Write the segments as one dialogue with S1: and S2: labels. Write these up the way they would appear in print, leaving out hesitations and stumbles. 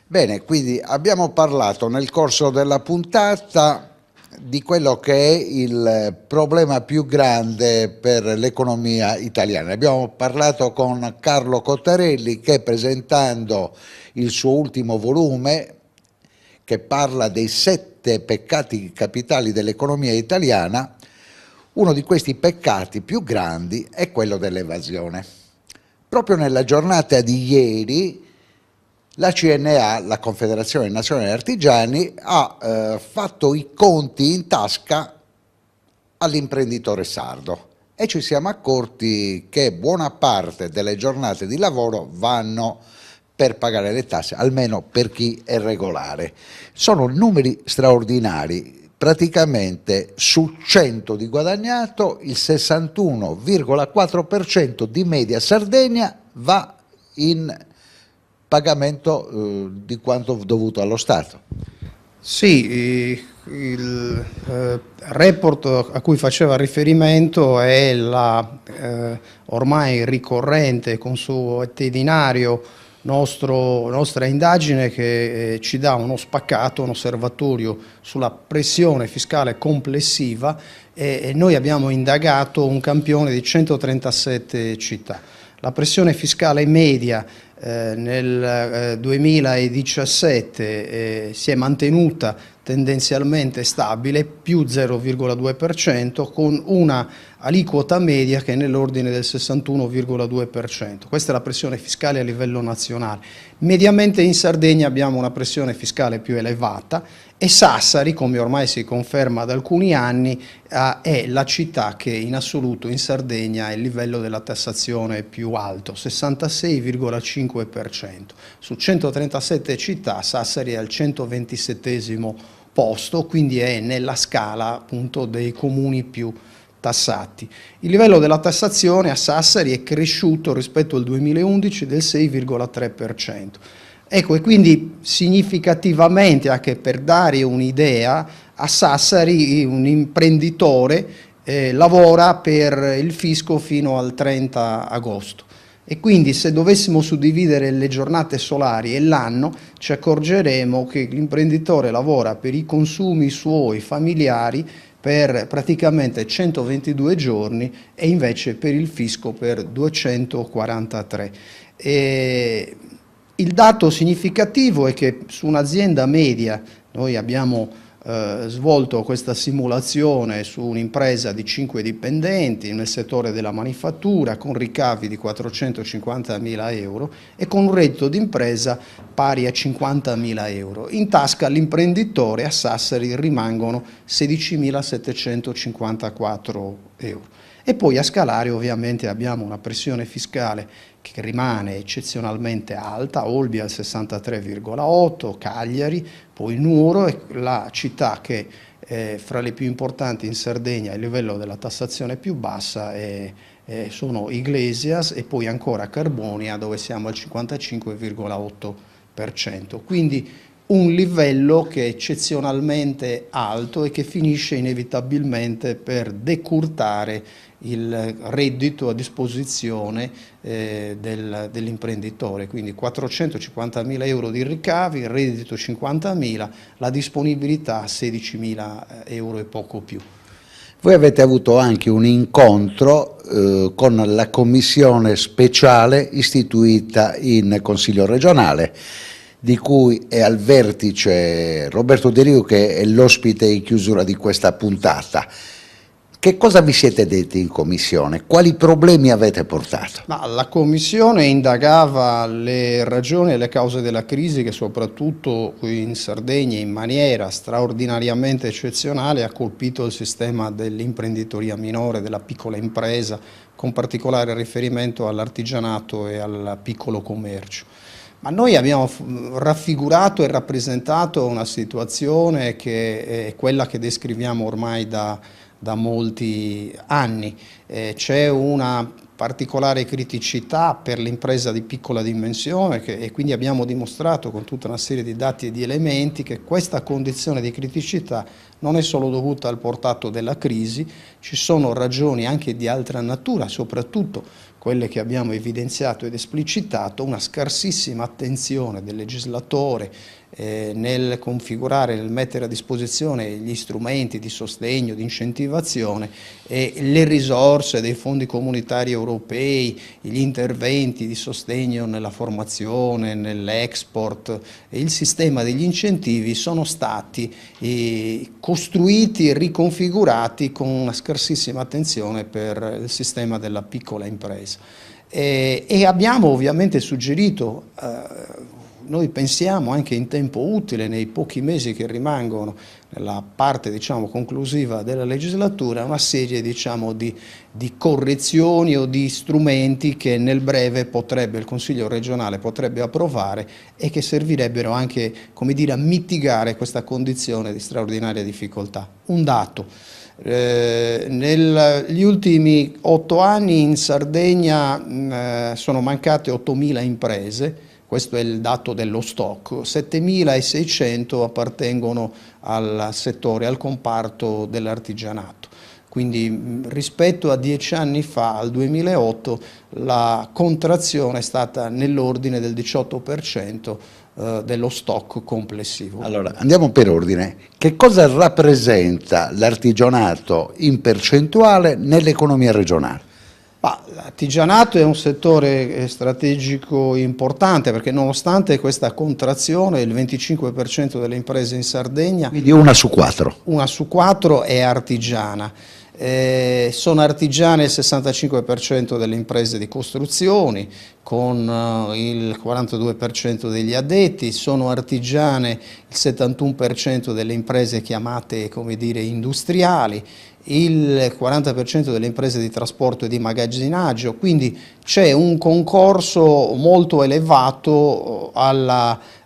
S1: Bene, quindi abbiamo parlato nel corso della puntata di quello che è il problema più grande per l'economia italiana. Abbiamo parlato con Carlo Cottarelli che, presentando il suo ultimo volume che parla dei 7 peccati capitali dell'economia italiana, uno di questi peccati più grandi è quello dell'evasione. Proprio nella giornata di ieri la CNA, la Confederazione Nazionale Artigiani, ha fatto i conti in tasca all'imprenditore sardo e ci siamo accorti che buona parte delle giornate di lavoro vanno per pagare le tasse, almeno per chi è regolare. Sono numeri straordinari, praticamente su 100 di guadagnato il 61,4% di media Sardegna va in pagamento di quanto dovuto allo Stato.
S2: Sì, il report a cui faceva riferimento è la ormai ricorrente e consuetudinario nostra indagine che ci dà uno spaccato, un osservatorio sulla pressione fiscale complessiva e noi abbiamo indagato un campione di 137 città. La pressione fiscale media nel 2017 si è mantenuta tendenzialmente stabile, più 0,2%, con una aliquota media che è nell'ordine del 61,2%. Questa è la pressione fiscale a livello nazionale. Mediamente in Sardegna abbiamo una pressione fiscale più elevata e Sassari, come ormai si conferma da alcuni anni, è la città che in assoluto in Sardegna ha il livello della tassazione più alto, 66,5%. Su 137 città Sassari è al 127° posto, quindi è nella scala appunto dei comuni più tassati. Il livello della tassazione a Sassari è cresciuto rispetto al 2011 del 6,3%. Ecco, e quindi significativamente, anche per dare un'idea, a Sassari un imprenditore lavora per il fisco fino al 30 agosto. E quindi se dovessimo suddividere le giornate solari e l'anno, ci accorgeremo che l'imprenditore lavora per i consumi suoi familiari per praticamente 122 giorni e invece per il fisco per 243. Il dato significativo è che su un'azienda media, noi abbiamo svolto questa simulazione su un'impresa di 5 dipendenti nel settore della manifattura con ricavi di 450.000 euro e con un reddito d'impresa pari a 50.000 euro. In tasca all'imprenditore a Sassari rimangono 16.754 euro. E poi a scalare ovviamente abbiamo una pressione fiscale che rimane eccezionalmente alta, Olbia al 63,8, Cagliari, poi Nuoro è la città che fra le più importanti in Sardegna a livello della tassazione più bassa sono Iglesias e poi ancora Carbonia dove siamo al 55,8%. Quindi un livello che è eccezionalmente alto e che finisce inevitabilmente per decurtare il reddito a disposizione dell'imprenditore, quindi 450.000 euro di ricavi, il reddito 50.000, la disponibilità 16.000 euro e poco più.
S1: Voi avete avuto anche un incontro con la commissione speciale istituita in Consiglio regionale, di cui è al vertice Roberto De Riu, che è l'ospite in chiusura di questa puntata. Che cosa vi siete detti in commissione? Quali problemi avete portato?
S2: La commissione indagava le ragioni e le cause della crisi che soprattutto qui in Sardegna in maniera straordinariamente eccezionale ha colpito il sistema dell'imprenditoria minore, della piccola impresa, con particolare riferimento all'artigianato e al piccolo commercio. Ma noi abbiamo raffigurato e rappresentato una situazione che è quella che descriviamo ormai da molti anni. C'è una particolare criticità per l'impresa di piccola dimensione e quindi abbiamo dimostrato con tutta una serie di dati e di elementi che questa condizione di criticità non è solo dovuta al portato della crisi, ci sono ragioni anche di altra natura, soprattutto quelle che abbiamo evidenziato ed esplicitato, una scarsissima attenzione del legislatore nel configurare, nel mettere a disposizione gli strumenti di sostegno, di incentivazione e le risorse dei fondi comunitari europei, gli interventi di sostegno nella formazione, nell'export e il sistema degli incentivi sono stati costruiti e riconfigurati con una scarsissima attenzione per il sistema della piccola impresa. E abbiamo ovviamente suggerito, noi pensiamo anche in tempo utile, nei pochi mesi che rimangono nella parte conclusiva della legislatura, una serie di correzioni o di strumenti che nel breve il Consiglio regionale potrebbe approvare e che servirebbero anche, come dire, a mitigare questa condizione di straordinaria difficoltà. Un dato. Negli ultimi 8 anni in Sardegna sono mancate 8.000 imprese, questo è il dato dello stock, 7.600 appartengono al settore, al comparto dell'artigianato. Quindi rispetto a 10 anni fa, al 2008, la contrazione è stata nell'ordine del 18% dello stock complessivo.
S1: Allora, andiamo per ordine. Che cosa rappresenta l'artigianato in percentuale nell'economia regionale?
S2: L'artigianato è un settore strategico importante perché nonostante questa contrazione il 25% delle imprese in Sardegna,
S1: quindi una su 4,
S2: è artigiana. Sono artigiane il 65% delle imprese di costruzioni, con il 42% degli addetti, sono artigiane il 71% delle imprese chiamate, come dire, industriali, il 40% delle imprese di trasporto e di magazzinaggio, quindi c'è un concorso molto elevato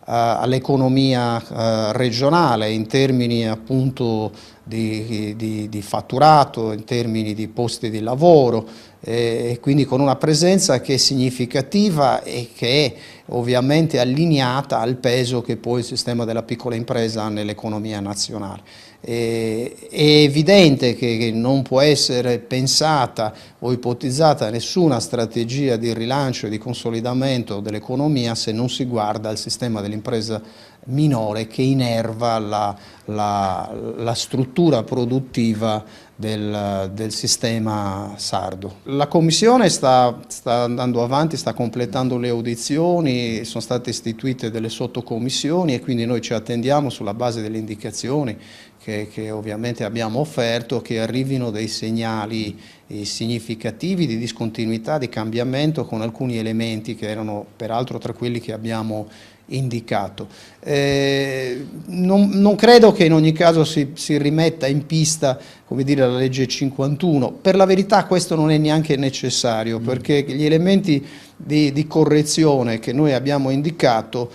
S2: all'economia regionale in termini appunto di fatturato, in termini di posti di lavoro, e quindi con una presenza che è significativa e che è ovviamente allineata al peso che poi il sistema della piccola impresa ha nell'economia nazionale. È evidente che non può essere pensata o ipotizzata nessuna strategia di rilancio e di consolidamento dell'economia se non si guarda al sistema dell'impresa minore che inerva la struttura produttiva del sistema sardo. La Commissione sta andando avanti, sta completando le audizioni, sono state istituite delle sottocommissioni e quindi noi ci attendiamo sulla base delle indicazioni che ovviamente abbiamo offerto, che arrivino dei segnali significativi di discontinuità, di cambiamento con alcuni elementi che erano peraltro tra quelli che abbiamo indicato. Non credo che in ogni caso si rimetta in pista, come dire, la legge 51. Per la verità questo non è neanche necessario, perché gli elementi di correzione che noi abbiamo indicato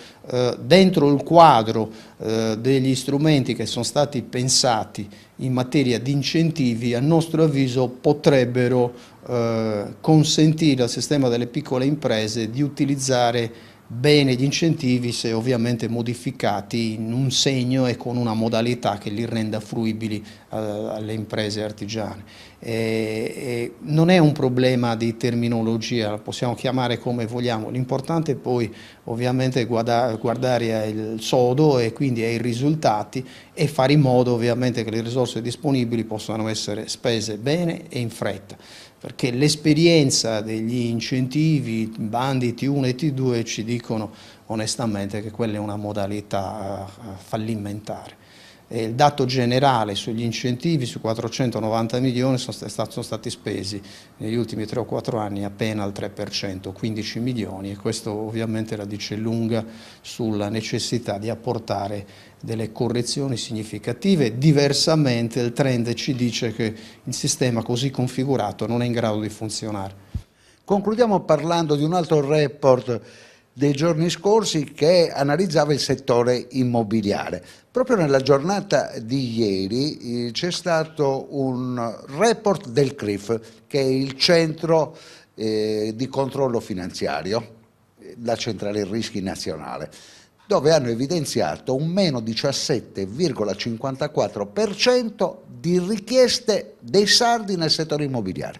S2: dentro il quadro degli strumenti che sono stati pensati in materia di incentivi, a nostro avviso potrebbero consentire al sistema delle piccole imprese di utilizzare bene gli incentivi, se ovviamente modificati in un segno e con una modalità che li renda fruibili alle imprese artigiane. Non è un problema di terminologia, la possiamo chiamare come vogliamo, l'importante è poi ovviamente guardare al sodo e quindi ai risultati e fare in modo ovviamente che le risorse disponibili possano essere spese bene e in fretta, perché l'esperienza degli incentivi, bandi T1 e T2 ci dicono onestamente che quella è una modalità fallimentare. Il dato generale sugli incentivi, su 490 milioni, sono stati spesi negli ultimi 3 o 4 anni appena il 3%, 15 milioni, e questo ovviamente la dice lunga sulla necessità di apportare delle correzioni significative. Diversamente il trend ci dice che il sistema così configurato non è in grado di funzionare.
S1: Concludiamo parlando di un altro report dei giorni scorsi che analizzava il settore immobiliare. Proprio nella giornata di ieri c'è stato un report del CRIF, che è il centro di controllo finanziario, la centrale rischi nazionale, dove hanno evidenziato un meno 17,54% di richieste dei sardi nel settore immobiliare.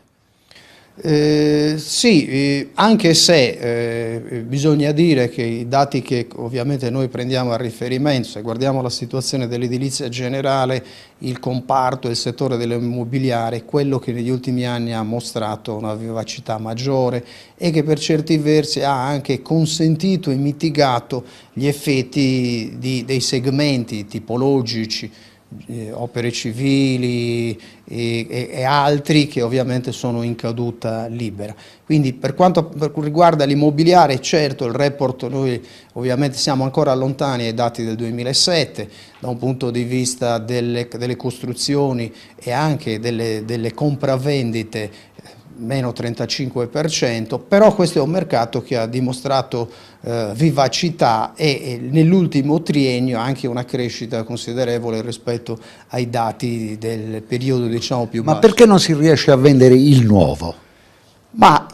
S2: Sì, anche se bisogna dire che i dati che ovviamente noi prendiamo a riferimento, se guardiamo la situazione dell'edilizia generale, il comparto, il settore dell'immobiliare, è quello che negli ultimi anni ha mostrato una vivacità maggiore e che per certi versi ha anche consentito e mitigato gli effetti dei segmenti tipologici, opere civili e altri che ovviamente sono in caduta libera. Quindi per quanto riguarda l'immobiliare, certo il report, noi ovviamente siamo ancora lontani ai dati del 2007 da un punto di vista delle costruzioni e anche delle compravendite, meno 35%, però questo è un mercato che ha dimostrato vivacità e nell'ultimo triennio anche una crescita considerevole rispetto ai dati del periodo, diciamo, più basso.
S1: Ma perché non si riesce a vendere il nuovo?
S2: Ma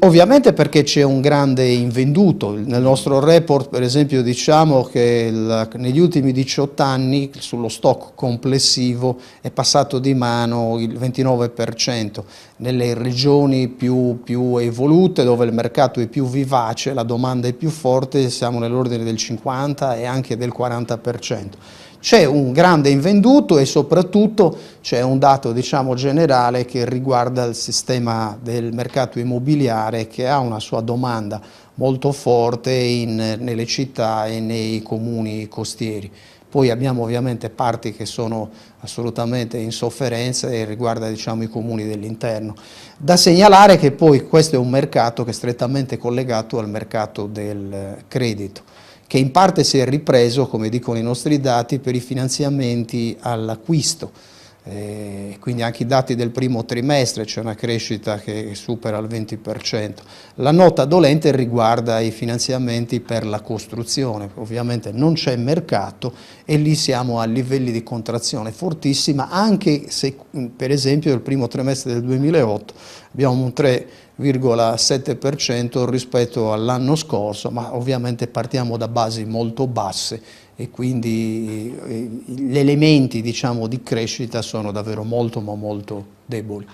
S2: ovviamente perché c'è un grande invenduto. Nel nostro report, per esempio, diciamo che negli ultimi 18 anni sullo stock complessivo è passato di mano il 29%. Nelle regioni più evolute, dove il mercato è più vivace, la domanda è più forte, siamo nell'ordine del 50% e anche del 40%. C'è un grande invenduto e soprattutto c'è un dato, diciamo, generale che riguarda il sistema del mercato immobiliare, che ha una sua domanda molto forte nelle città e nei comuni costieri. Poi abbiamo ovviamente parti che sono assolutamente in sofferenza e riguarda, diciamo, i comuni dell'interno. Da segnalare che poi questo è un mercato che è strettamente collegato al mercato del credito, che in parte si è ripreso, come dicono i nostri dati, per i finanziamenti all'acquisto. Quindi anche i dati del primo trimestre c'è una crescita che supera il 20%. La nota dolente riguarda i finanziamenti per la costruzione, ovviamente non c'è mercato e lì siamo a livelli di contrazione fortissima, anche se per esempio nel primo trimestre del 2008 abbiamo un 3,7% rispetto all'anno scorso, ma ovviamente partiamo da basi molto basse e quindi gli elementi, diciamo, di crescita sono davvero molto ma molto deboli.